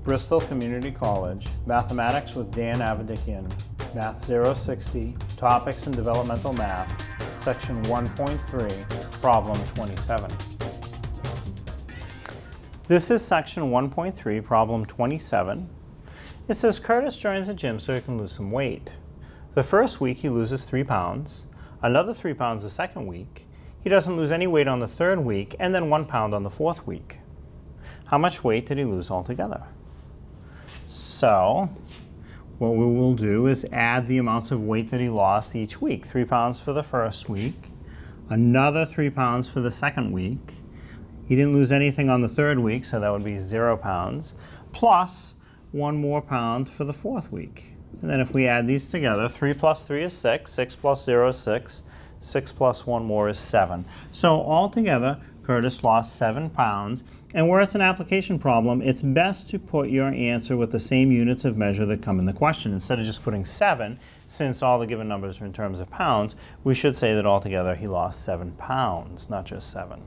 Bristol Community College, Mathematics with Dan Avedikian, Math 060, Topics in Developmental Math, Section 1.3, Problem 27. This is Section 1.3, Problem 27. It says Curtis joins the gym so he can lose some weight. The first week he loses 3 pounds, another 3 pounds the second week. He doesn't lose any weight on the third week, and then 1 pound on the fourth week. How much weight did he lose altogether? So, what we will do is add the amounts of weight that he lost each week. 3 pounds for the first week, another 3 pounds for the second week. He didn't lose anything on the third week, so that would be 0 pounds, plus 1 more pound for the fourth week. And then if we add these together, 3 plus 3 is 6, 6 plus 0 is 6, 6 plus 1 more is 7. So altogether, Curtis lost 7 pounds, and where it's an application problem, it's best to put your answer with the same units of measure that come in the question. Instead of just putting 7, since all the given numbers are in terms of pounds, we should say that altogether he lost 7 pounds, not just 7.